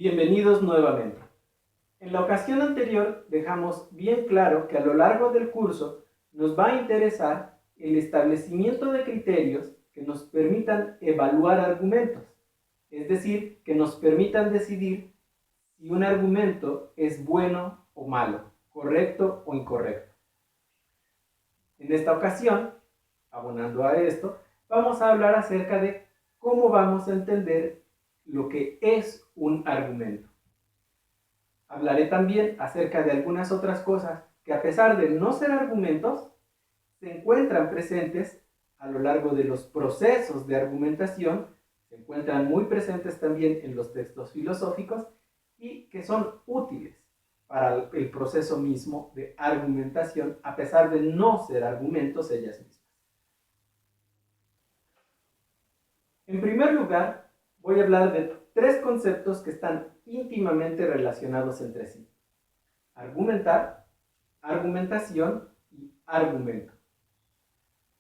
Bienvenidos nuevamente. En la ocasión anterior dejamos bien claro que a lo largo del curso nos va a interesar el establecimiento de criterios que nos permitan evaluar argumentos, es decir, que nos permitan decidir si un argumento es bueno o malo, correcto o incorrecto. En esta ocasión, abonando a esto, vamos a hablar acerca de cómo vamos a entender lo que es un argumento. Hablaré también acerca de algunas otras cosas que, a pesar de no ser argumentos, se encuentran presentes a lo largo de los procesos de argumentación, se encuentran muy presentes también en los textos filosóficos y que son útiles para el proceso mismo de argumentación, a pesar de no ser argumentos ellas mismas. En primer lugar, voy a hablar de tres conceptos que están íntimamente relacionados entre sí: argumentar, argumentación y argumento.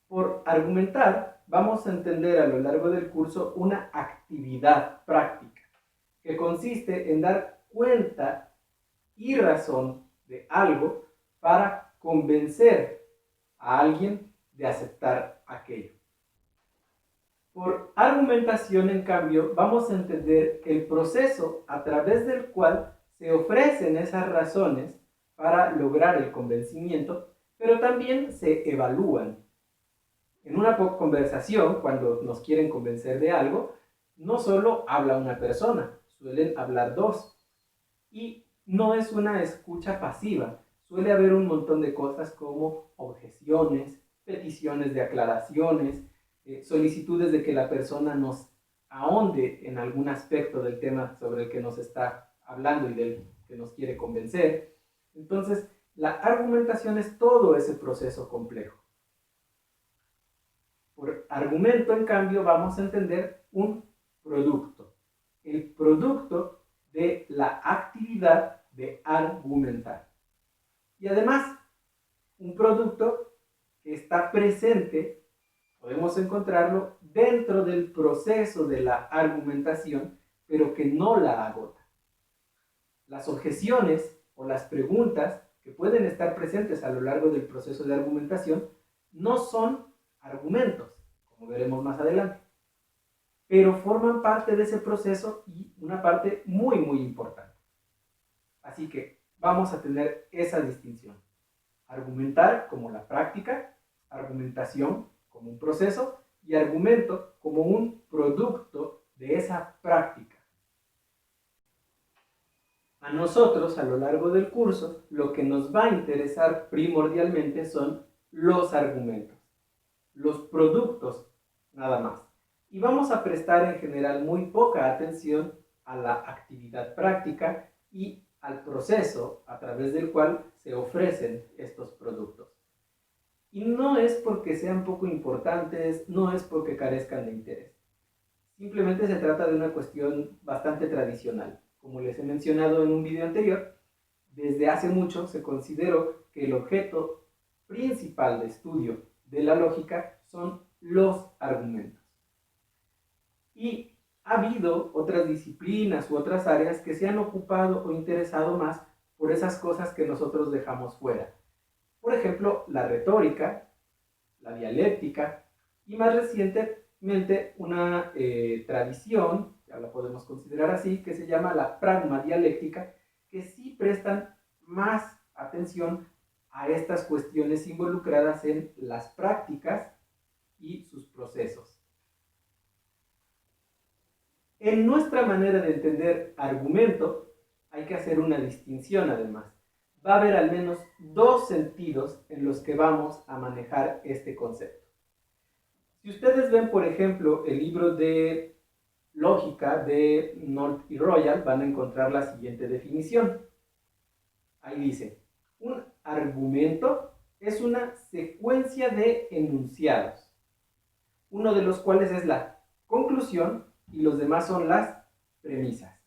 Por argumentar, vamos a entender a lo largo del curso una actividad práctica que consiste en dar cuenta y razón de algo para convencer a alguien de aceptar aquello. Por argumentación, en cambio, vamos a entender el proceso a través del cual se ofrecen esas razones para lograr el convencimiento, pero también se evalúan. En una conversación, cuando nos quieren convencer de algo, no solo habla una persona, suelen hablar dos. Y no es una escucha pasiva, suele haber un montón de cosas como objeciones, peticiones de aclaraciones, solicitudes de que la persona nos ahonde en algún aspecto del tema sobre el que nos está hablando y del que nos quiere convencer. Entonces, la argumentación es todo ese proceso complejo. Por argumento, en cambio, vamos a entender un producto. El producto de la actividad de argumentar. Y además, un producto que está presente, podemos encontrarlo dentro del proceso de la argumentación, pero que no la agota. Las objeciones o las preguntas que pueden estar presentes a lo largo del proceso de argumentación no son argumentos, como veremos más adelante, pero forman parte de ese proceso y una parte muy, muy importante. Así que vamos a tener esa distinción. Argumentar como la práctica, argumentación como un proceso y argumento como un producto de esa práctica. A nosotros, a lo largo del curso, lo que nos va a interesar primordialmente son los argumentos, los productos nada más. Y vamos a prestar en general muy poca atención a la actividad práctica y al proceso a través del cual se ofrecen estos productos. Y no es porque sean poco importantes, no es porque carezcan de interés. Simplemente se trata de una cuestión bastante tradicional. Como les he mencionado en un video anterior, desde hace mucho se consideró que el objeto principal de estudio de la lógica son los argumentos. Y ha habido otras disciplinas u otras áreas que se han ocupado o interesado más por esas cosas que nosotros dejamos fuera. Por ejemplo, la retórica, la dialéctica y más recientemente una tradición, ya la podemos considerar así, que se llama la pragmadialéctica, que sí prestan más atención a estas cuestiones involucradas en las prácticas y sus procesos. En nuestra manera de entender argumento, hay que hacer una distinción además. Va a haber al menos dos sentidos en los que vamos a manejar este concepto. Si ustedes ven, por ejemplo, el libro de lógica de North y Royal, van a encontrar la siguiente definición. Ahí dice: un argumento es una secuencia de enunciados, uno de los cuales es la conclusión y los demás son las premisas.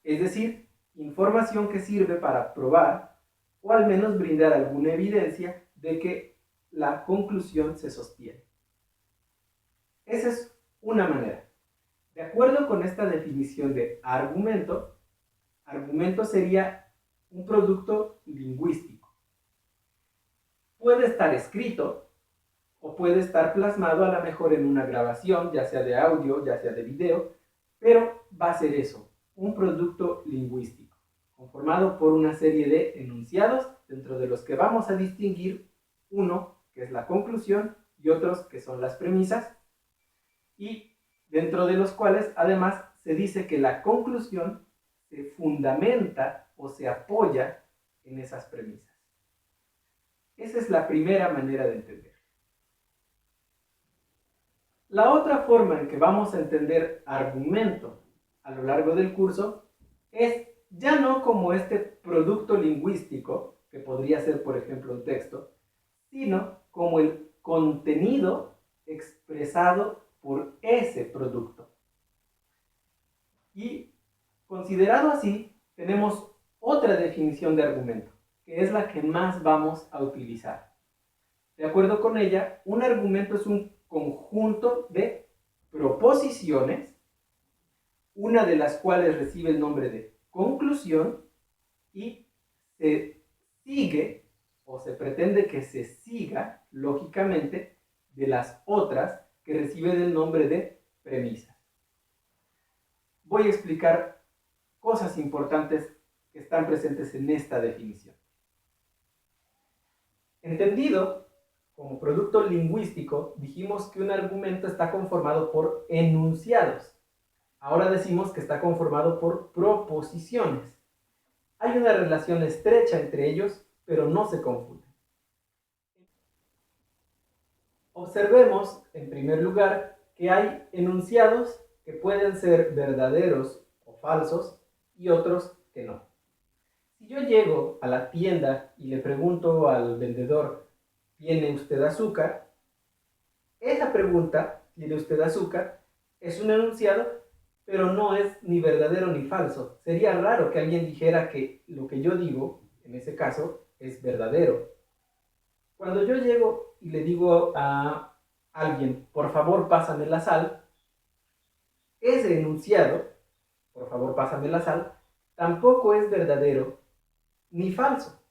Es decir, información que sirve para probar o al menos brindar alguna evidencia de que la conclusión se sostiene. Esa es una manera. De acuerdo con esta definición de argumento, argumento sería un producto lingüístico. Puede estar escrito o puede estar plasmado a lo mejor en una grabación, ya sea de audio, ya sea de video, pero va a ser eso, un producto lingüístico, conformado por una serie de enunciados, dentro de los que vamos a distinguir uno, que es la conclusión, y otros, que son las premisas, y dentro de los cuales, además, se dice que la conclusión se fundamenta o se apoya en esas premisas. Esa es la primera manera de entender. La otra forma en que vamos a entender argumento a lo largo del curso es ya no como este producto lingüístico, que podría ser, por ejemplo, un texto, sino como el contenido expresado por ese producto. Y considerado así, tenemos otra definición de argumento, que es la que más vamos a utilizar. De acuerdo con ella, un argumento es un conjunto de proposiciones, una de las cuales recibe el nombre de conclusión y se sigue o se pretende que se siga lógicamente de las otras que reciben el nombre de premisas. Voy a explicar cosas importantes que están presentes en esta definición. Entendido como producto lingüístico, dijimos que un argumento está conformado por enunciados. Ahora decimos que está conformado por proposiciones. Hay una relación estrecha entre ellos, pero no se confunden. Observemos, en primer lugar, que hay enunciados que pueden ser verdaderos o falsos y otros que no. Si yo llego a la tienda y le pregunto al vendedor, ¿tiene usted azúcar? Esa pregunta, ¿tiene usted azúcar?, es un enunciado, pero no es ni verdadero ni falso. Sería raro que alguien dijera que lo que yo digo, en ese caso, es verdadero. Cuando yo llego y le digo a alguien, por favor, pásame la sal, ese enunciado, por favor, pásame la sal, tampoco es verdadero ni falso.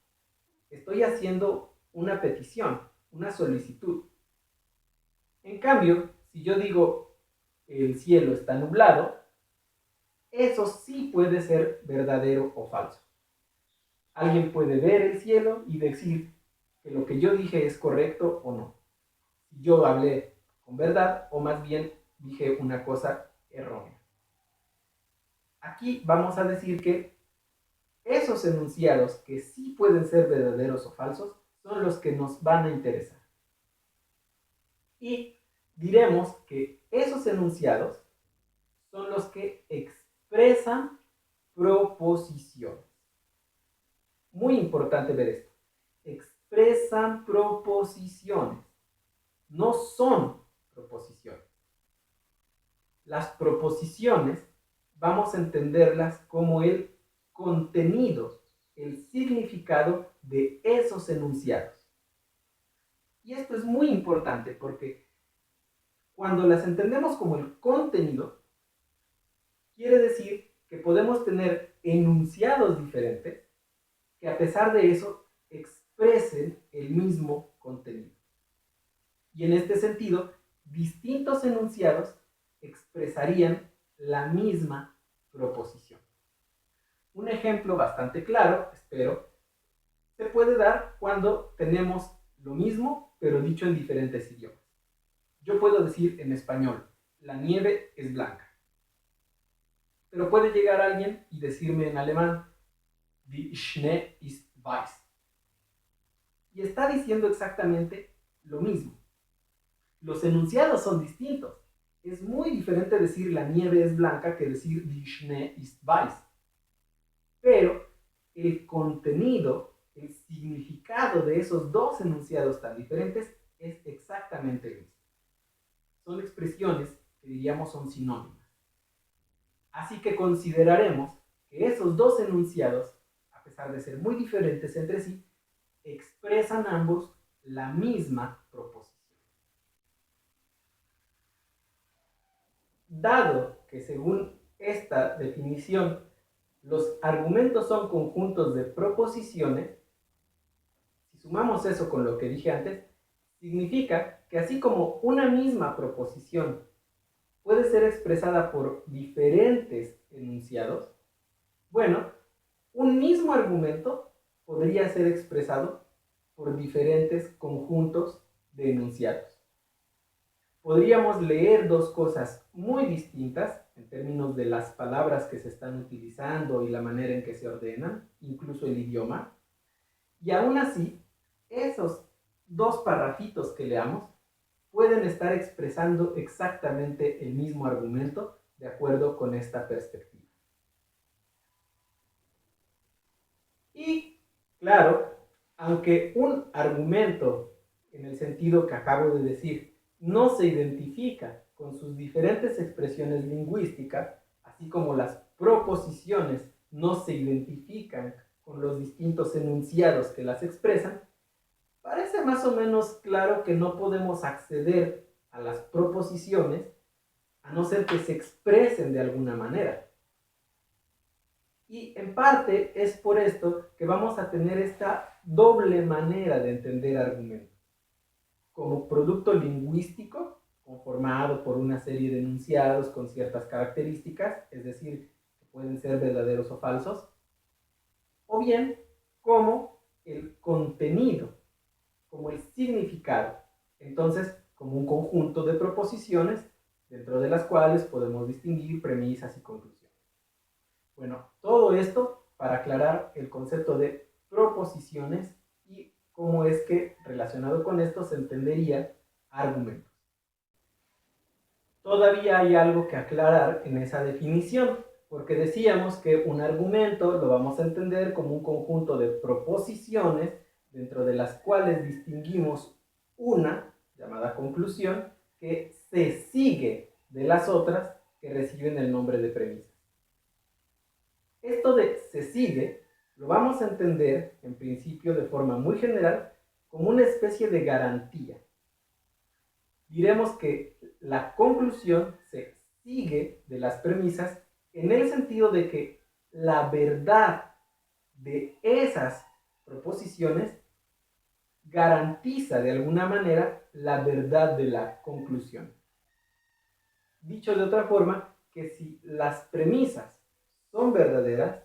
Estoy haciendo una petición, una solicitud. En cambio, si yo digo, el cielo está nublado, eso sí puede ser verdadero o falso. Alguien puede ver el cielo y decir que lo que yo dije es correcto o no. Yo hablé con verdad o más bien dije una cosa errónea. Aquí vamos a decir que esos enunciados que sí pueden ser verdaderos o falsos son los que nos van a interesar. Y diremos que esos enunciados son los que expresan proposiciones. Muy importante ver esto. Expresan proposiciones. No son proposiciones. Las proposiciones vamos a entenderlas como el contenido, el significado de esos enunciados. Y esto es muy importante porque cuando las entendemos como el contenido, quiere decir que podemos tener enunciados diferentes que a pesar de eso expresen el mismo contenido. Y en este sentido, distintos enunciados expresarían la misma proposición. Un ejemplo bastante claro, espero, se puede dar cuando tenemos lo mismo, pero dicho en diferentes idiomas. Yo puedo decir en español, la nieve es blanca. Pero puede llegar alguien y decirme en alemán, die Schnee ist weiß. Y está diciendo exactamente lo mismo. Los enunciados son distintos. Es muy diferente decir la nieve es blanca que decir die Schnee ist weiß. Pero el contenido, el significado de esos dos enunciados tan diferentes es exactamente el mismo. Son expresiones que diríamos son sinónimas. Así que consideraremos que esos dos enunciados, a pesar de ser muy diferentes entre sí, expresan ambos la misma proposición. Dado que que según esta definición los argumentos son conjuntos de proposiciones, si sumamos eso con lo que dije antes, significa que así como una misma proposición puede ser expresada por diferentes enunciados, bueno, un mismo argumento podría ser expresado por diferentes conjuntos de enunciados. Podríamos leer dos cosas muy distintas en términos de las palabras que se están utilizando y la manera en que se ordenan, incluso el idioma, y aún así, esos dos parrafitos que leamos pueden estar expresando exactamente el mismo argumento de acuerdo con esta perspectiva. Y, claro, aunque un argumento, en el sentido que acabo de decir, no se identifica con sus diferentes expresiones lingüísticas, así como las proposiciones no se identifican con los distintos enunciados que las expresan, parece más o menos claro que no podemos acceder a las proposiciones a no ser que se expresen de alguna manera. Y en parte es por esto que vamos a tener esta doble manera de entender argumentos. Como producto lingüístico, conformado por una serie de enunciados con ciertas características, es decir, que pueden ser verdaderos o falsos, o bien como el contenido, como el significado, entonces como un conjunto de proposiciones dentro de las cuales podemos distinguir premisas y conclusiones. Bueno, todo esto para aclarar el concepto de proposiciones y cómo es que relacionado con esto se entendería argumentos. Todavía hay algo que aclarar en esa definición, porque decíamos que un argumento lo vamos a entender como un conjunto de proposiciones dentro de las cuales distinguimos una, llamada conclusión, que se sigue de las otras que reciben el nombre de premisas. Esto de se sigue lo vamos a entender en principio de forma muy general como una especie de garantía. Diremos que la conclusión se sigue de las premisas en el sentido de que la verdad de esas proposiciones garantiza de alguna manera la verdad de la conclusión. Dicho de otra forma, que si las premisas son verdaderas,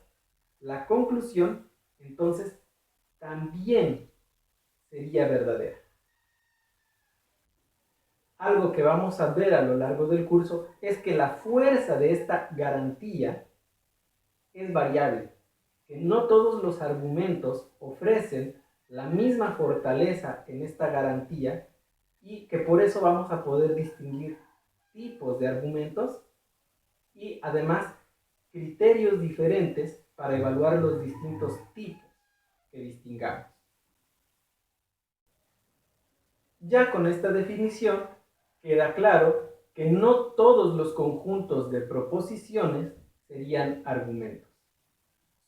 la conclusión entonces también sería verdadera. Algo que vamos a ver a lo largo del curso es que la fuerza de esta garantía es variable, que no todos los argumentos ofrecen la misma fortaleza en esta garantía y que por eso vamos a poder distinguir tipos de argumentos y además criterios diferentes para evaluar los distintos tipos que distingamos. Ya con esta definición queda claro que no todos los conjuntos de proposiciones serían argumentos,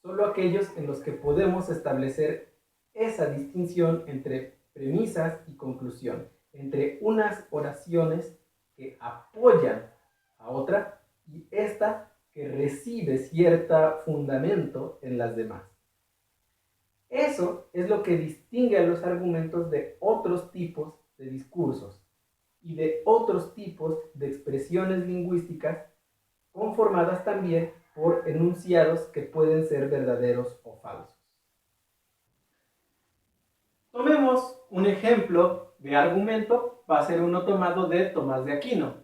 solo aquellos en los que podemos establecer esa distinción entre premisas y conclusión, entre unas oraciones que apoyan a otra y esta que recibe cierto fundamento en las demás. Eso es lo que distingue a los argumentos de otros tipos de discursos y de otros tipos de expresiones lingüísticas conformadas también por enunciados que pueden ser verdaderos o falsos. Tomemos un ejemplo de argumento, va a ser uno tomado de Tomás de Aquino.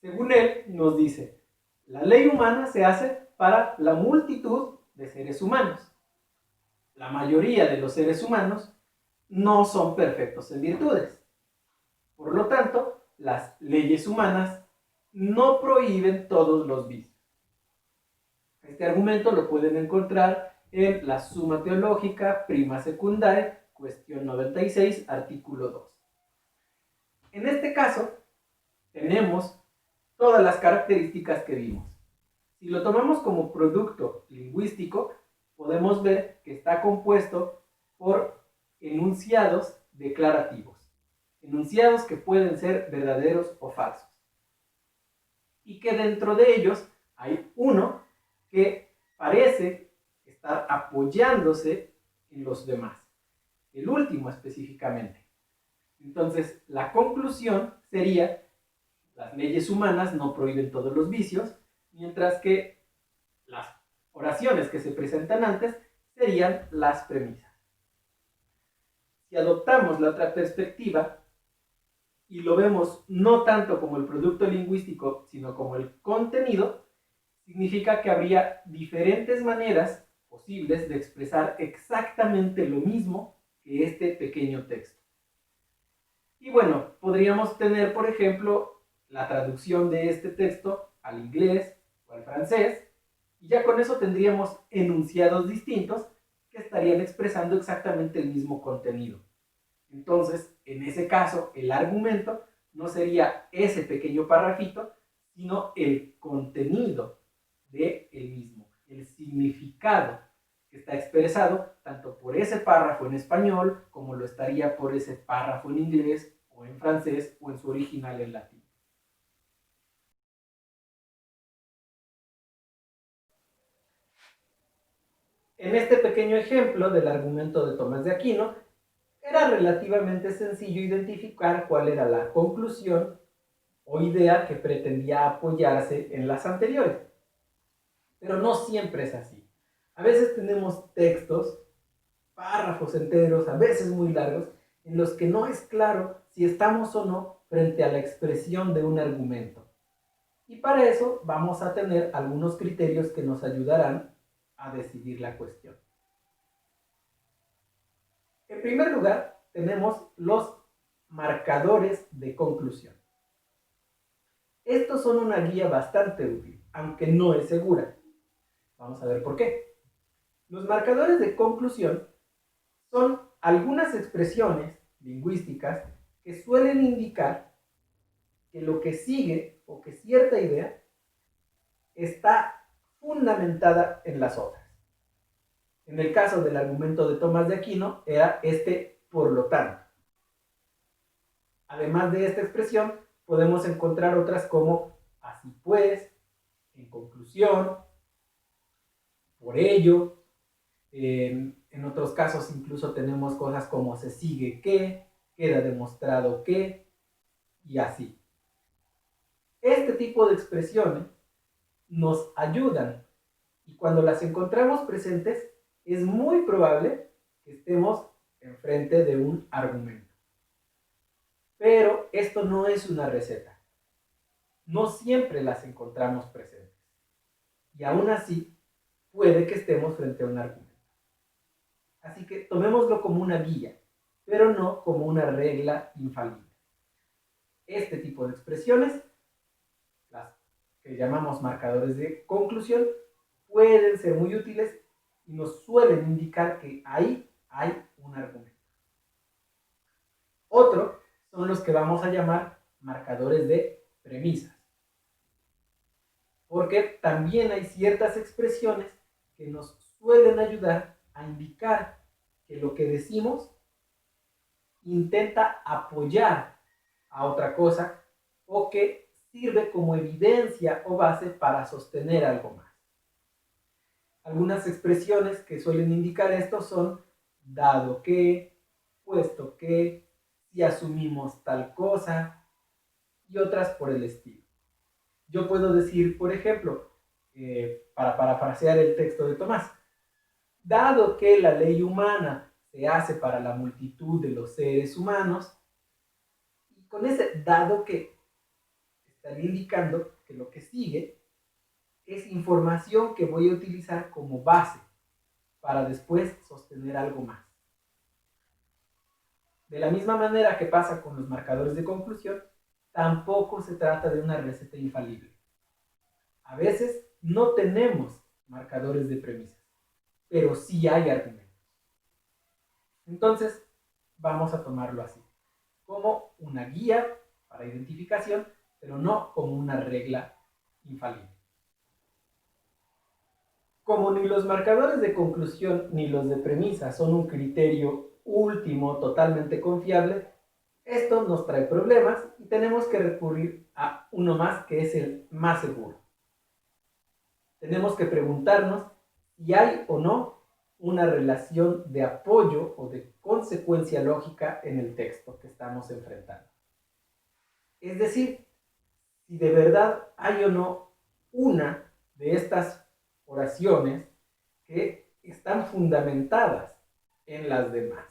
Según él, nos dice, la ley humana se hace para la multitud de seres humanos. La mayoría de los seres humanos no son perfectos en virtudes. Por lo tanto, las leyes humanas no prohíben todos los vicios. Este argumento lo pueden encontrar en la Suma Teológica, prima secundaria, cuestión 96, artículo 2. En este caso, tenemos todas las características que vimos. Si lo tomamos como producto lingüístico, podemos ver que está compuesto por enunciados declarativos, enunciados que pueden ser verdaderos o falsos. y que dentro de ellos hay uno que parece estar apoyándose en los demás, el último específicamente. Entonces, la conclusión sería: las leyes humanas no prohíben todos los vicios, mientras que las oraciones que se presentan antes serían las premisas. Si adoptamos la otra perspectiva y lo vemos no tanto como el producto lingüístico, sino como el contenido, significa que habría diferentes maneras posibles de expresar exactamente lo mismo que este pequeño texto. Y bueno, podríamos tener, por ejemplo, la traducción de este texto al inglés o al francés, y ya con eso tendríamos enunciados distintos que estarían expresando exactamente el mismo contenido. Entonces, en ese caso, el argumento no sería ese pequeño parrafito, sino el contenido del mismo, el significado que está expresado tanto por ese párrafo en español como lo estaría por ese párrafo en inglés o en francés o en su original en latín. En este pequeño ejemplo del argumento de Tomás de Aquino, era relativamente sencillo identificar cuál era la conclusión o idea que pretendía apoyarse en las anteriores. Pero no siempre es así. A veces tenemos textos, párrafos enteros, a veces muy largos, en los que no es claro si estamos o no frente a la expresión de un argumento. Y para eso vamos a tener algunos criterios que nos ayudarán a decidir la cuestión. En primer lugar, tenemos los marcadores de conclusión. Estos son una guía bastante útil, aunque no es segura. Vamos a ver por qué. Los marcadores de conclusión son algunas expresiones lingüísticas que suelen indicar que lo que sigue o que cierta idea está fundamentada en las otras. En el caso del argumento de Tomás de Aquino era este por lo tanto. Además de esta expresión, podemos encontrar otras como así pues, en conclusión, por ello. En otros casos incluso tenemos cosas como se sigue que, queda demostrado que, y así. Este tipo de expresiones nos ayudan y cuando las encontramos presentes es muy probable que estemos enfrente de un argumento. Pero esto no es una receta. No siempre las encontramos presentes. Y aún así, puede que estemos frente a un argumento. Así que tomémoslo como una guía, pero no como una regla infalible. Este tipo de expresiones, las que llamamos marcadores de conclusión, pueden ser muy útiles y nos suelen indicar que ahí hay un argumento. Otro son los que vamos a llamar marcadores de premisas, porque también hay ciertas expresiones que nos suelen ayudar a indicar que lo que decimos intenta apoyar a otra cosa o que sirve como evidencia o base para sostener algo más. Algunas expresiones que suelen indicar esto son dado que, puesto que, si asumimos tal cosa y otras por el estilo. Yo puedo decir, por ejemplo, para parafrasear el texto de Tomás, dado que la ley humana se hace para la multitud de los seres humanos, y con ese dado que estaría indicando que lo que sigue es información que voy a utilizar como base para después sostener algo más. De la misma manera que pasa con los marcadores de conclusión, tampoco se trata de una receta infalible. A veces no tenemos marcadores de premisas, pero sí hay argumentos. Entonces, vamos a tomarlo así, como una guía para identificación, pero no como una regla infalible. Como ni los marcadores de conclusión ni los de premisa son un criterio último totalmente confiable, esto nos trae problemas y tenemos que recurrir a uno más que es el más seguro. Tenemos que preguntarnos si hay o no una relación de apoyo o de consecuencia lógica en el texto que estamos enfrentando. Es decir, si de verdad hay o no una de estas oraciones que están fundamentadas en las demás.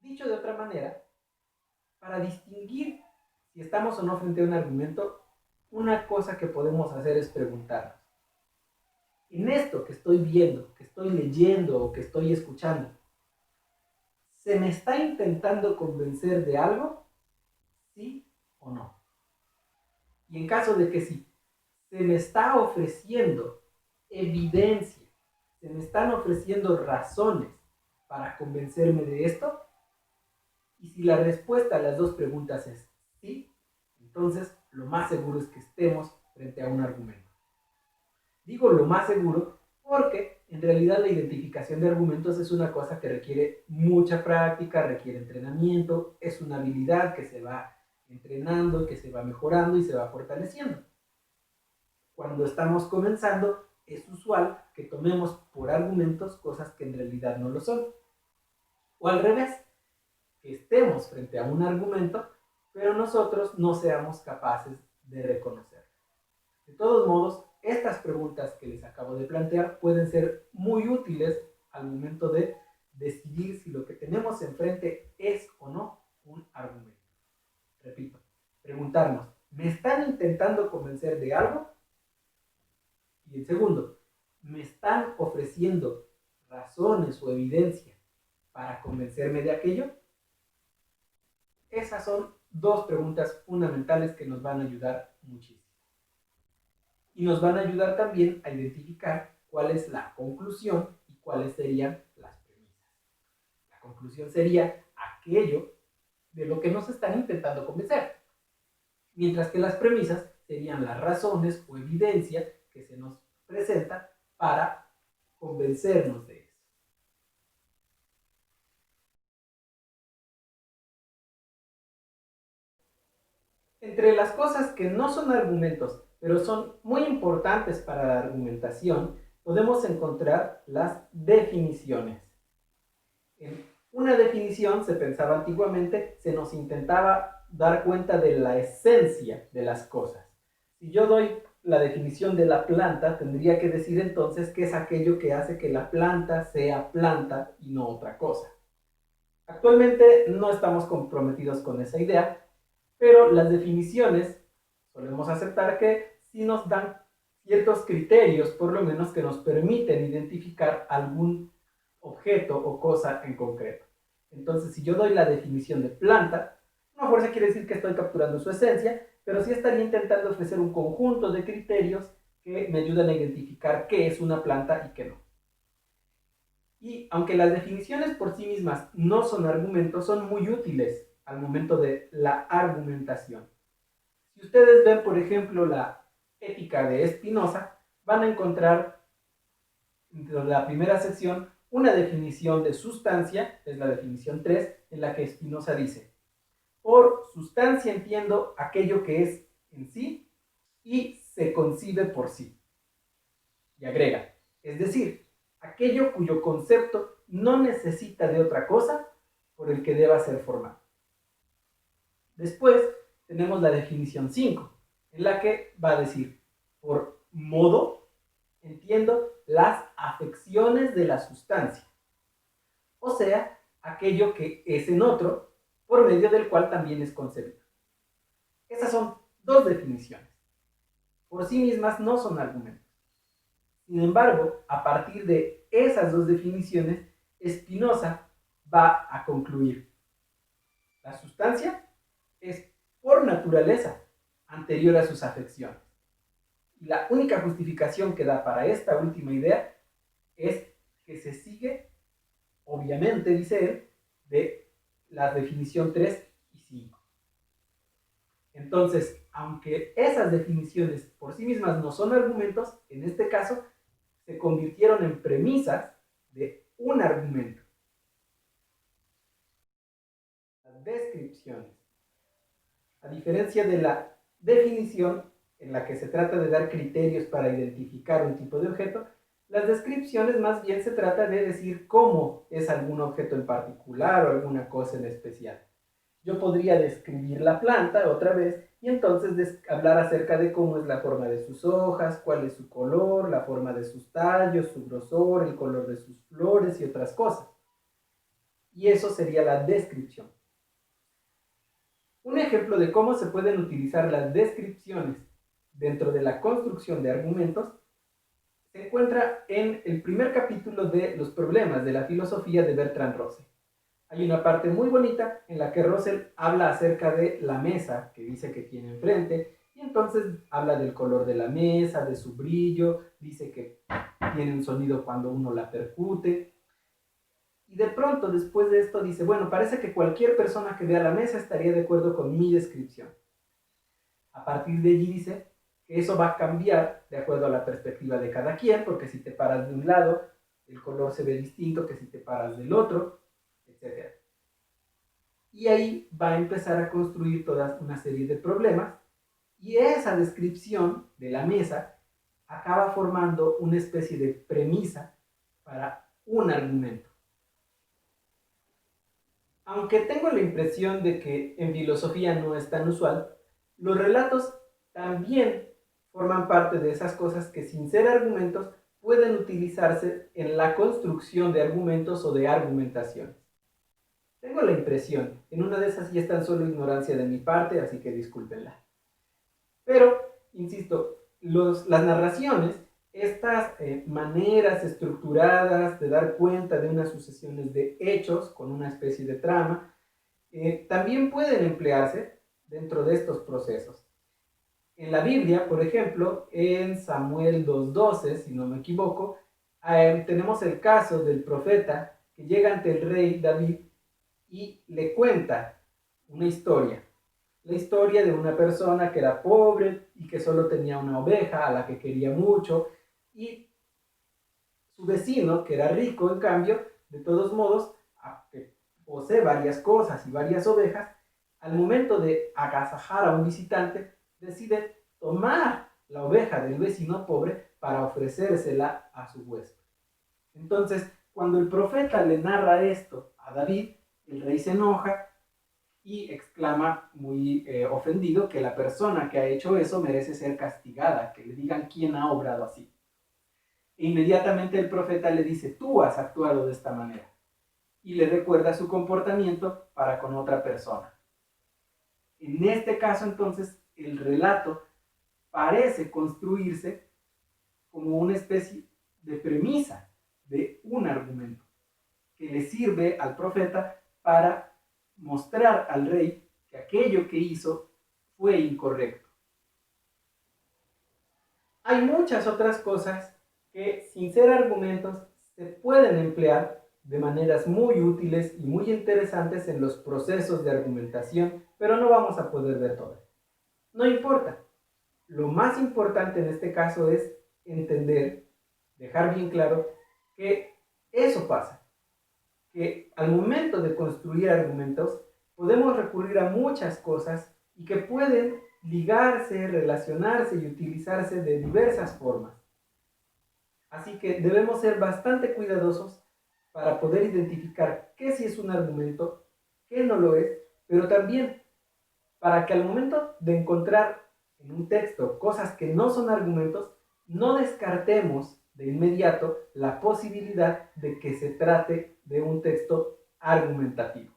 Dicho de otra manera, para distinguir si estamos o no frente a un argumento, una cosa que podemos hacer es preguntarnos: en esto que estoy viendo, que estoy leyendo o que estoy escuchando, ¿se me está intentando convencer de algo? ¿Sí o no? Y en caso de que sí, se me está ofreciendo evidencia, se me están ofreciendo razones para convencerme de esto. Y si la respuesta a las dos preguntas es sí, entonces lo más seguro es que estemos frente a un argumento. Digo lo más seguro porque en realidad la identificación de argumentos es una cosa que requiere mucha práctica, requiere entrenamiento, es una habilidad que se va entrenando, que se va mejorando y se va fortaleciendo. Cuando estamos comenzando, es usual que tomemos por argumentos cosas que en realidad no lo son. O al revés, que estemos frente a un argumento, pero nosotros no seamos capaces de reconocerlo. De todos modos, estas preguntas que les acabo de plantear pueden ser muy útiles al momento de decidir si lo que tenemos enfrente es o no un argumento. Repito, preguntarnos: ¿me están intentando convencer de algo? Y en segundo, ¿me están ofreciendo razones o evidencia para convencerme de aquello? Esas son dos preguntas fundamentales que nos van a ayudar muchísimo. Y nos van a ayudar también a identificar cuál es la conclusión y cuáles serían las premisas. La conclusión sería aquello de lo que nos están intentando convencer, mientras que las premisas serían las razones o evidencia que se nos presenta para convencernos de eso. Entre las cosas que no son argumentos, pero son muy importantes para la argumentación, podemos encontrar las definiciones. En una definición, se pensaba antiguamente, se nos intentaba dar cuenta de la esencia de las cosas. Si yo doy la definición de la planta, tendría que decir entonces qué es aquello que hace que la planta sea planta y no otra cosa. Actualmente no estamos comprometidos con esa idea, pero las definiciones solemos aceptar que sí nos dan ciertos criterios, por lo menos, que nos permiten identificar algún objeto o cosa en concreto. Entonces, si yo doy la definición de planta, no a fuerza quiere decir que estoy capturando su esencia, pero sí estaría intentando ofrecer un conjunto de criterios que me ayudan a identificar qué es una planta y qué no. Y aunque las definiciones por sí mismas no son argumentos, son muy útiles al momento de la argumentación. Si ustedes ven, por ejemplo, la Ética de Spinoza, van a encontrar dentro de la primera sección una definición de sustancia, es la definición 3, en la que Spinoza dice: por sustancia entiendo aquello que es en sí y se concibe por sí. Y agrega, es decir, aquello cuyo concepto no necesita de otra cosa por el que deba ser formado. Después tenemos la definición 5, en la que va a decir: por modo entiendo las afecciones de la sustancia, o sea, aquello que es en otro, por medio del cual también es concebido. Esas son dos definiciones. Por sí mismas no son argumentos. Sin embargo, a partir de esas dos definiciones, Spinoza va a concluir: la sustancia es por naturaleza anterior a sus afecciones. Y la única justificación que da para esta última idea es que se sigue, obviamente, dice él, de la definición 3 y 5. Entonces, aunque esas definiciones por sí mismas no son argumentos, en este caso se convirtieron en premisas de un argumento. Las descripciones. A diferencia de la definición, en la que se trata de dar criterios para identificar un tipo de objeto, las descripciones más bien se trata de decir cómo es algún objeto en particular o alguna cosa en especial. Yo podría describir la planta otra vez y entonces hablar acerca de cómo es la forma de sus hojas, cuál es su color, la forma de sus tallos, su grosor, el color de sus flores y otras cosas. Y eso sería la descripción. Un ejemplo de cómo se pueden utilizar las descripciones dentro de la construcción de argumentos se encuentra en el primer capítulo de Los problemas de la filosofía de Bertrand Russell. Hay una parte muy bonita en la que Russell habla acerca de la mesa que dice que tiene enfrente y entonces habla del color de la mesa, de su brillo, dice que tiene un sonido cuando uno la percute. Y de pronto, después de esto, dice, bueno, parece que cualquier persona que vea la mesa estaría de acuerdo con mi descripción. A partir de allí dice que eso va a cambiar de acuerdo a la perspectiva de cada quien, porque si te paras de un lado, el color se ve distinto que si te paras del otro, etc. Y ahí va a empezar a construir toda una serie de problemas, y esa descripción de la mesa acaba formando una especie de premisa para un argumento. Aunque tengo la impresión de que en filosofía no es tan usual, los relatos también forman parte de esas cosas que sin ser argumentos pueden utilizarse en la construcción de argumentos o de argumentaciones. Tengo la impresión, en una de esas ya es tan solo ignorancia de mi parte, así que discúlpenla. Pero, insisto, las narraciones, estas maneras estructuradas de dar cuenta de unas sucesiones de hechos con una especie de trama, también pueden emplearse dentro de estos procesos. En la Biblia, por ejemplo, en Samuel 2:12, si no me equivoco, tenemos el caso del profeta que llega ante el rey David y le cuenta una historia. La historia de una persona que era pobre y que solo tenía una oveja a la que quería mucho, y su vecino, que era rico, en cambio, de todos modos, que posee varias cosas y varias ovejas, al momento de agasajar a un visitante, decide tomar la oveja del vecino pobre para ofrecérsela a su huésped. Entonces, cuando el profeta le narra esto a David, el rey se enoja y exclama muy ofendido que la persona que ha hecho eso merece ser castigada, que le digan quién ha obrado así. E inmediatamente el profeta le dice, tú has actuado de esta manera, y le recuerda su comportamiento para con otra persona. En este caso, entonces, el relato parece construirse como una especie de premisa de un argumento que le sirve al profeta para mostrar al rey que aquello que hizo fue incorrecto. Hay muchas otras cosas que, sin ser argumentos, se pueden emplear de maneras muy útiles y muy interesantes en los procesos de argumentación, pero no vamos a poder ver todas. No importa. Lo más importante en este caso es entender, dejar bien claro que eso pasa, que al momento de construir argumentos podemos recurrir a muchas cosas y que pueden ligarse, relacionarse y utilizarse de diversas formas. Así que debemos ser bastante cuidadosos para poder identificar qué sí es un argumento, qué no lo es, pero también para que al momento de encontrar en un texto cosas que no son argumentos, no descartemos de inmediato la posibilidad de que se trate de un texto argumentativo.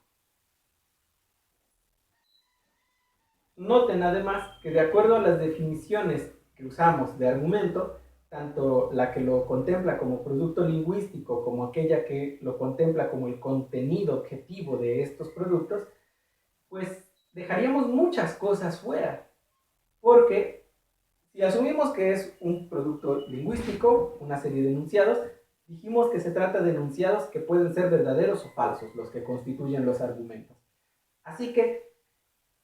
Noten además que de acuerdo a las definiciones que usamos de argumento, tanto la que lo contempla como producto lingüístico como aquella que lo contempla como el contenido objetivo de estos productos, pues dejaríamos muchas cosas fuera, porque si asumimos que es un producto lingüístico, una serie de enunciados, dijimos que se trata de enunciados que pueden ser verdaderos o falsos, los que constituyen los argumentos. Así que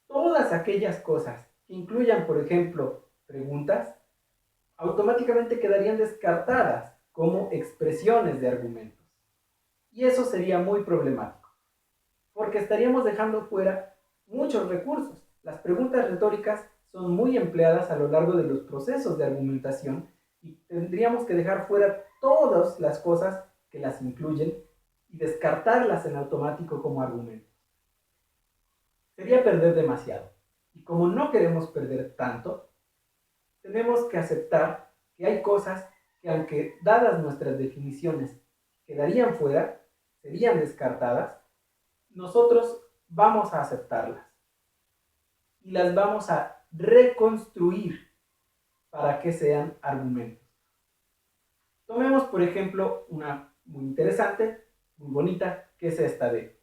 todas aquellas cosas que incluyan, por ejemplo, preguntas, automáticamente quedarían descartadas como expresiones de argumentos. Y eso sería muy problemático, porque estaríamos dejando fuera muchos recursos. Las preguntas retóricas son muy empleadas a lo largo de los procesos de argumentación y tendríamos que dejar fuera todas las cosas que las incluyen y descartarlas en automático como argumentos. Sería perder demasiado. Y como no queremos perder tanto, tenemos que aceptar que hay cosas que, aunque dadas nuestras definiciones quedarían fuera, serían descartadas, nosotros vamos a aceptarlas y las vamos a reconstruir para que sean argumentos. Tomemos, por ejemplo, una muy interesante, muy bonita, que es esta de,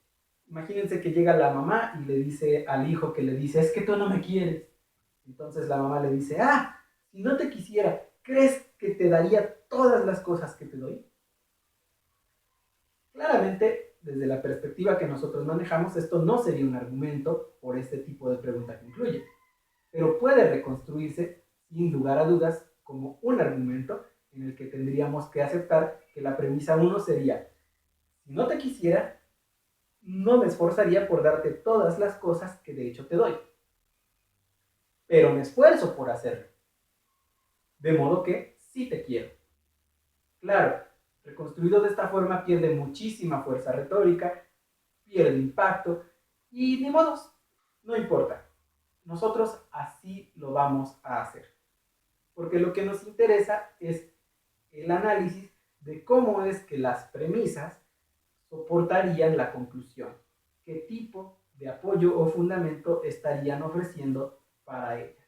imagínense que llega la mamá y le dice al hijo que le dice, es que tú no me quieres. Entonces la mamá le dice, si no te quisiera, ¿crees que te daría todas las cosas que te doy? Claramente, desde la perspectiva que nosotros manejamos, esto no sería un argumento por este tipo de pregunta que incluye, pero puede reconstruirse, sin lugar a dudas, como un argumento en el que tendríamos que aceptar que la premisa 1 sería, si no te quisiera, no me esforzaría por darte todas las cosas que de hecho te doy, pero me esfuerzo por hacerlo, de modo que sí te quiero. Claro, reconstruido de esta forma pierde muchísima fuerza retórica, pierde impacto y ni modos, no importa. Nosotros así lo vamos a hacer. Porque lo que nos interesa es el análisis de cómo es que las premisas soportarían la conclusión, qué tipo de apoyo o fundamento estarían ofreciendo para ella.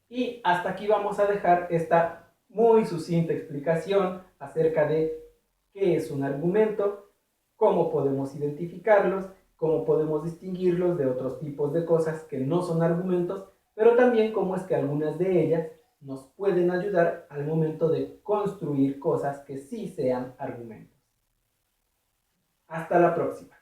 Y hasta aquí vamos a dejar esta muy sucinta explicación acerca de qué es un argumento, cómo podemos identificarlos, cómo podemos distinguirlos de otros tipos de cosas que no son argumentos, pero también cómo es que algunas de ellas nos pueden ayudar al momento de construir cosas que sí sean argumentos. Hasta la próxima.